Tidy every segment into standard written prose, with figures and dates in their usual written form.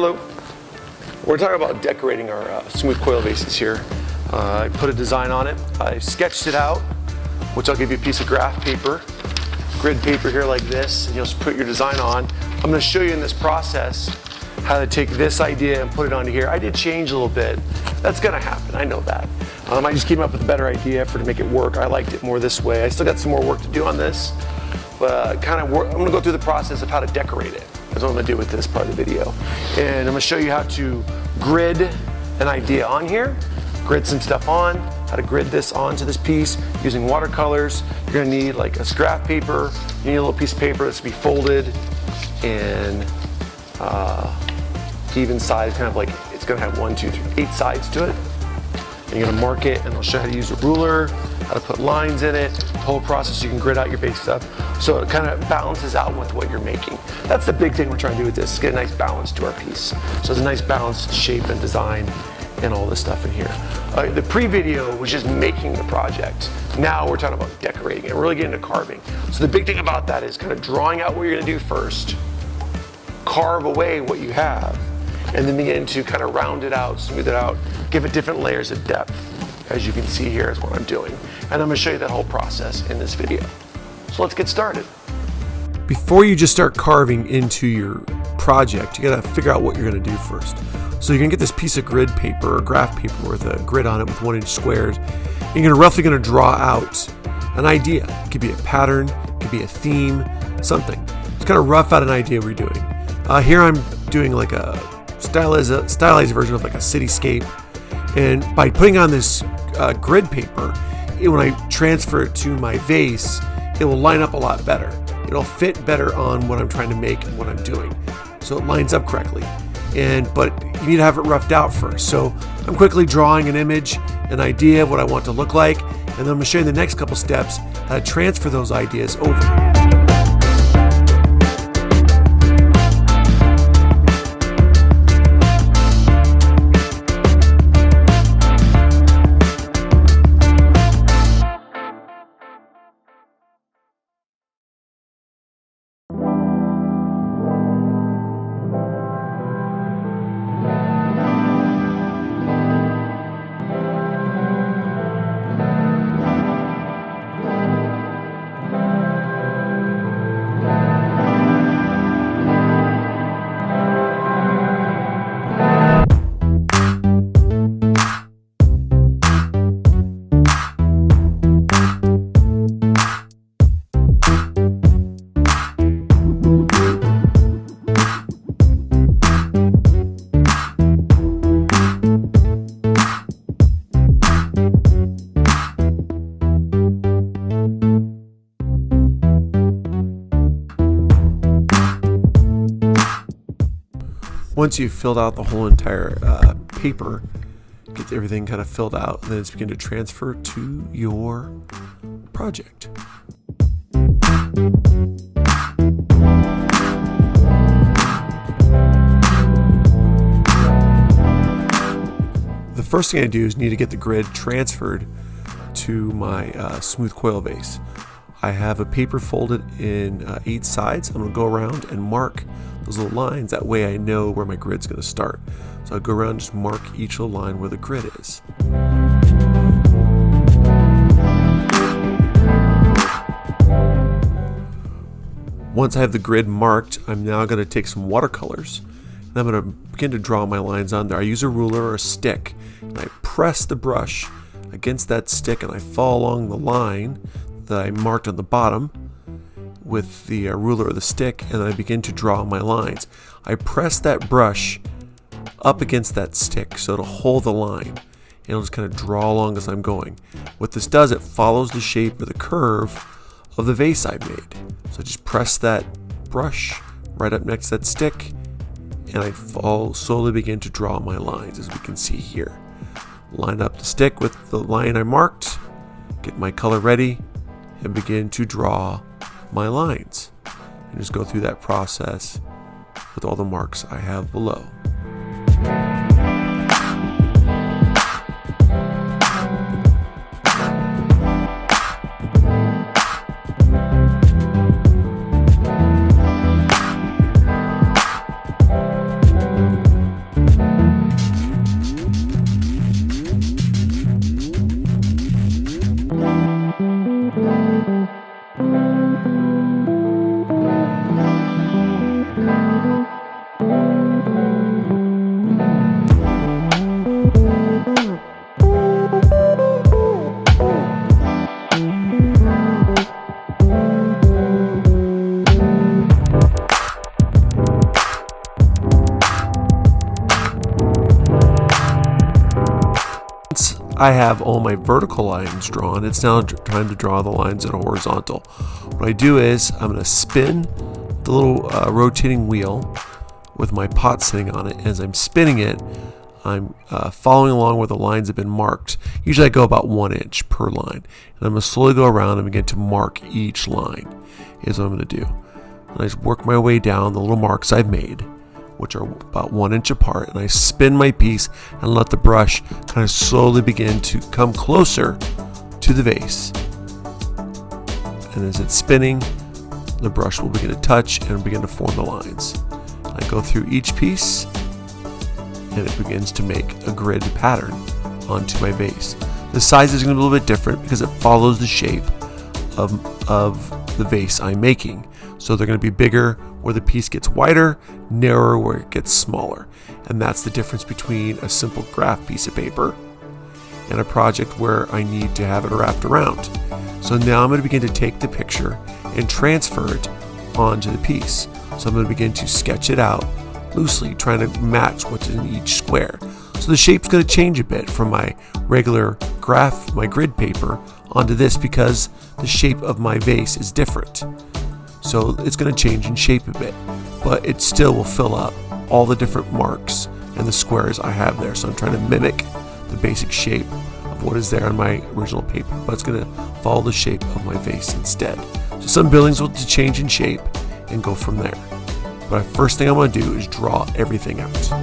Hello. We're talking about decorating our smooth coil vases here. I put a design on it. I sketched it out, which I'll give you a piece of graph paper, grid paper here like this, and you'll just put your design on. I'm going to show you in this process how to take this idea and put it onto here. I did change a little bit. That's going to happen. I know that. I just came up with a better idea to make it work. I liked it more this way. I still got some more work to do on this, but I'm going to go through the process of how to decorate it. That's what I'm going to do with this part of the video. And I'm going to show you how to grid an idea on here, grid some stuff on, how to grid this onto this piece using watercolors. You're going to need like a graph paper. You need a little piece of paper that's to be folded in even size, kind of like it's going to have 1, 2, 3, 8 sides to it. And you're going to mark it, and I'll show you how to use a ruler, how to put lines in it, the whole process so you can grid out your base stuff. So it kind of balances out with what you're making. That's the big thing we're trying to do with this, is get a nice balance to our piece. So there's a nice balanced shape and design and all this stuff in here. The pre-video was just making the project. Now we're talking about decorating it, really getting into carving. So the big thing about that is kind of drawing out what you're going to do first, carve away what you have, and then begin to kind of round it out, smooth it out, give it different layers of depth. As you can see here is what I'm doing. And I'm going to show you that whole process in this video. So let's get started. Before you just start carving into your project, you got to figure out what you're going to do first. So you're going to get this piece of grid paper or graph paper with a grid on it with 1-inch squares. You're roughly going to draw out an idea. It could be a pattern, it could be a theme, something. Just kind of rough out an idea we're doing. Here I'm doing like a stylized version of like a cityscape. And by putting on this grid paper, when I transfer it to my vase, it will line up a lot better. It'll fit better on what I'm trying to make and what I'm doing. So it lines up correctly. But you need to have it roughed out first. So I'm quickly drawing an image, an idea of what I want to look like, and then I'm going to show you in the next couple steps how to transfer those ideas over. Once you've filled out the whole entire paper, get everything kind of filled out, and then it's begin to transfer to your project. The first thing I do is need to get the grid transferred to my smooth coil vase. I have a paper folded in 8 sides. I'm going to go around and mark those little lines. That way I know where my grid's going to start. So I go around and just mark each little line where the grid is. Once I have the grid marked, I'm now going to take some watercolors and I'm going to begin to draw my lines on there. I use a ruler or a stick and I press the brush against that stick and I follow along the line that I marked on the bottom with the ruler or the stick, and I begin to draw my lines. I press that brush up against that stick so it'll hold the line, and it'll just kind of draw along as I'm going. What this does, it follows the shape or the curve of the vase I made. So I just press that brush right up next to that stick, and I slowly begin to draw my lines, as we can see here. Line up the stick with the line I marked, get my color ready, and begin to draw my lines. And just go through that process with all the marks I have below. I have all my vertical lines drawn, it's now time to draw the lines that are horizontal. What I do is I'm going to spin the little rotating wheel with my pot sitting on it. As I'm spinning it, I'm following along where the lines have been marked. Usually I go about 1 inch per line. And I'm going to slowly go around and begin to mark each line, is what I'm going to do. And I just work my way down the little marks I've made, which are about 1 inch apart. And I spin my piece and let the brush kind of slowly begin to come closer to the vase. And as it's spinning, the brush will begin to touch and begin to form the lines. I go through each piece and it begins to make a grid pattern onto my vase. The size is going to be a little bit different because it follows the shape of the vase I'm making. So they're going to be bigger where the piece gets wider, narrower where it gets smaller. And that's the difference between a simple graph piece of paper and a project where I need to have it wrapped around. So now I'm going to begin to take the picture and transfer it onto the piece. So I'm going to begin to sketch it out loosely, trying to match what's in each square. So the shape's going to change a bit from my regular graph, my grid paper, onto this because the shape of my vase is different. So it's going to change in shape a bit, but it still will fill up all the different marks and the squares I have there. So I'm trying to mimic the basic shape of what is there on my original paper, but it's going to follow the shape of my vase instead. So some buildings will change in shape and go from there. But the first thing I'm going to do is draw everything out.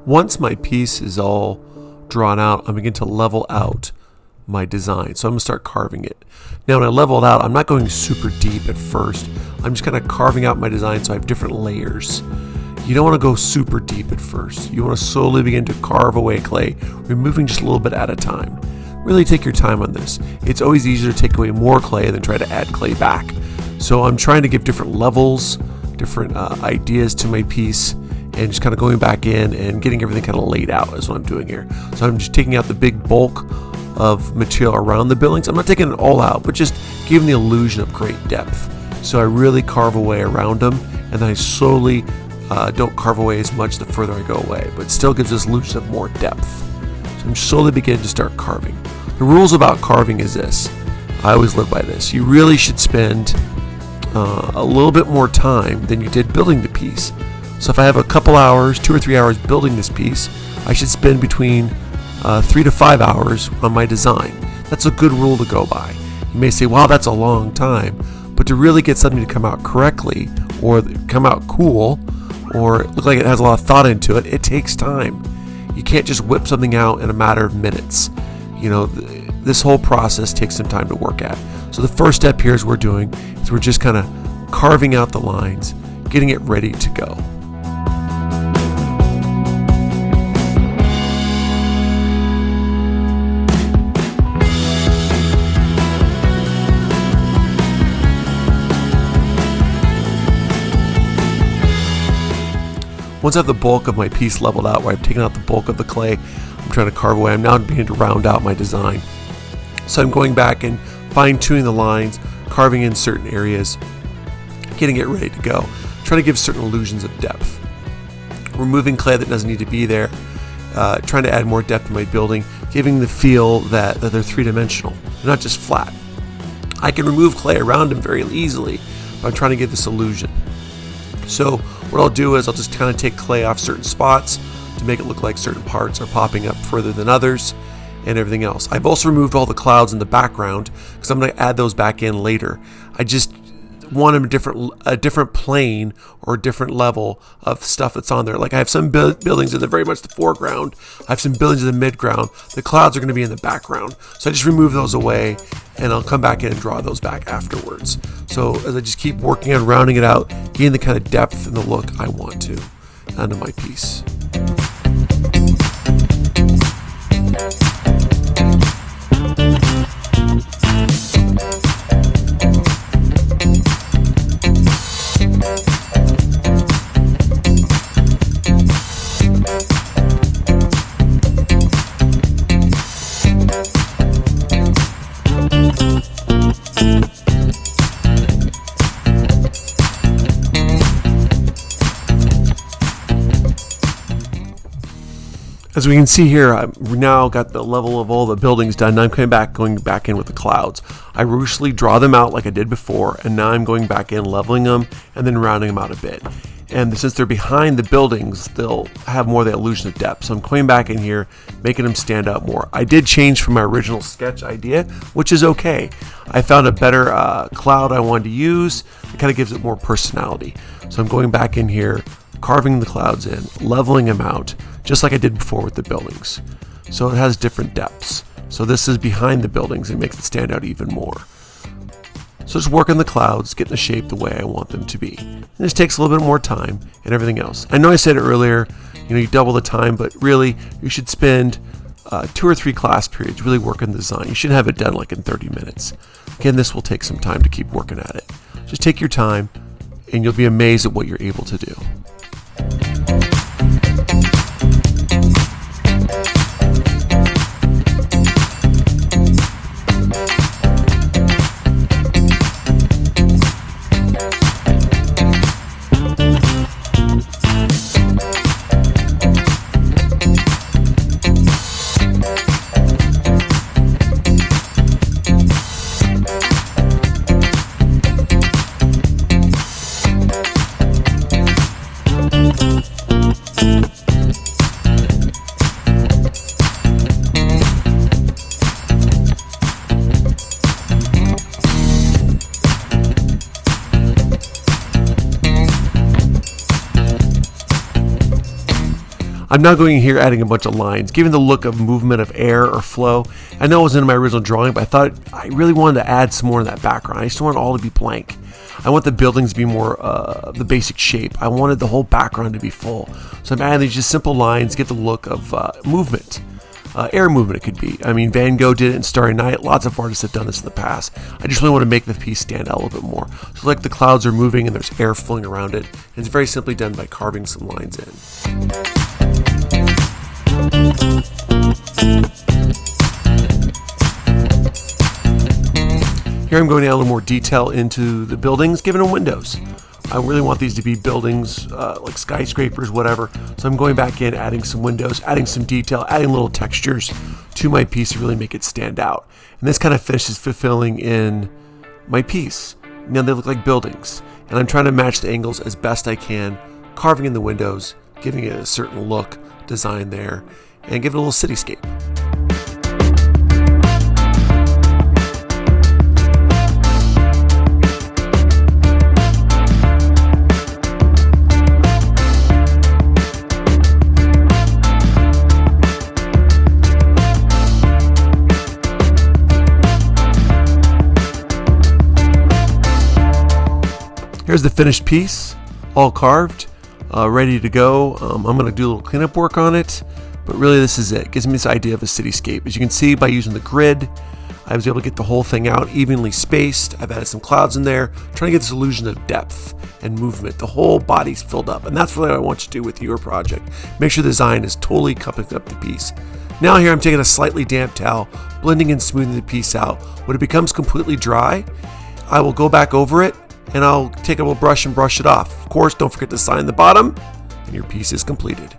Once my piece is all drawn out, I'm beginning to level out my design. So I'm going to start carving it. Now when I level it out, I'm not going super deep at first. I'm just kind of carving out my design so I have different layers. You don't want to go super deep at first. You want to slowly begin to carve away clay, removing just a little bit at a time. Really take your time on this. It's always easier to take away more clay than try to add clay back. So I'm trying to give different levels, different ideas to my piece, and just kind of going back in and getting everything kind of laid out is what I'm doing here. So I'm just taking out the big bulk of material around the buildings. I'm not taking it all out, but just giving the illusion of great depth. So I really carve away around them, and then I slowly don't carve away as much the further I go away, but it still gives this illusion of more depth. So I'm slowly beginning to start carving. The rules about carving is this. I always live by this. You really should spend a little bit more time than you did building the piece. So if I have a couple hours, 2 or 3 hours building this piece, I should spend between 3 to 5 hours on my design. That's a good rule to go by. You may say, wow, that's a long time. But to really get something to come out correctly, or come out cool, or look like it has a lot of thought into it, it takes time. You can't just whip something out in a matter of minutes. You know, this whole process takes some time to work at. So the first step here is we're just kind of carving out the lines, getting it ready to go. Once I have the bulk of my piece leveled out, where I've taken out the bulk of the clay I'm trying to carve away, I'm now beginning to round out my design. So I'm going back and fine-tuning the lines, carving in certain areas, getting it ready to go, trying to give certain illusions of depth. Removing clay that doesn't need to be there, trying to add more depth to my building, giving the feel that they're three-dimensional, they're not just flat. I can remove clay around them very easily, but I'm trying to give this illusion. So what I'll do is I'll just kind of take clay off certain spots to make it look like certain parts are popping up further than others and everything else. I've also removed all the clouds in the background because I'm going to add those back in later. I just want a different plane or a different level of stuff that's on there. Like I have some buildings that are very much the foreground. I have some buildings in the midground. The clouds are going to be in the background. So I just remove those away and I'll come back in and draw those back afterwards. So as I just keep working on rounding it out, getting the kind of depth and the look I want to onto my piece. As we can see here, I've now got the level of all the buildings done. Now I'm going back in with the clouds. I usually draw them out like I did before, and now I'm going back in, leveling them, and then rounding them out a bit. And since they're behind the buildings, they'll have more of the illusion of depth. So I'm going back in here, making them stand out more. I did change from my original sketch idea, which is okay. I found a better cloud I wanted to use. It kind of gives it more personality. So I'm going back in here, carving the clouds in, leveling them out, just like I did before with the buildings. So it has different depths. So this is behind the buildings and makes it stand out even more. So just working the clouds, getting the shape the way I want them to be. And this takes a little bit more time and everything else. I know I said it earlier, you double the time, but really you should spend 2 or 3 class periods really working the design. You shouldn't have it done like in 30 minutes. Again, this will take some time to keep working at it. Just take your time and you'll be amazed at what you're able to do. I'm now going here adding a bunch of lines, giving the look of movement of air or flow. I know it was in my original drawing, but I thought I really wanted to add some more in that background. I just want it all to be blank. I want the buildings to be more the basic shape. I wanted the whole background to be full. So I'm adding these just simple lines, get the look of movement. Air movement it could be. I mean, Van Gogh did it in Starry Night. Lots of artists have done this in the past. I just really want to make the piece stand out a little bit more. So like the clouds are moving and there's air flowing around it. And it's very simply done by carving some lines in. Here I'm going to add a little more detail into the buildings, giving them windows. I really want these to be buildings like skyscrapers, whatever. So I'm going back in, adding some windows, adding some detail, adding little textures to my piece to really make it stand out. And this kind of finishes fulfilling in my piece. Now they look like buildings. And I'm trying to match the angles as best I can, carving in the windows, giving it a certain look, design there, and give it a little cityscape. Here's the finished piece, all carved, ready to go. I'm going to do a little cleanup work on it, but really this is it. It gives me this idea of a cityscape. As you can see by using the grid, I was able to get the whole thing out evenly spaced. I've added some clouds in there, trying to get this illusion of depth and movement. The whole body's filled up, and that's really what I want you to do with your project. Make sure the design is totally cupping up the piece. Now here I'm taking a slightly damp towel, blending and smoothing the piece out. When it becomes completely dry, I will go back over it, and I'll take a little brush and brush it off. Of course, don't forget to sign the bottom, and your piece is completed.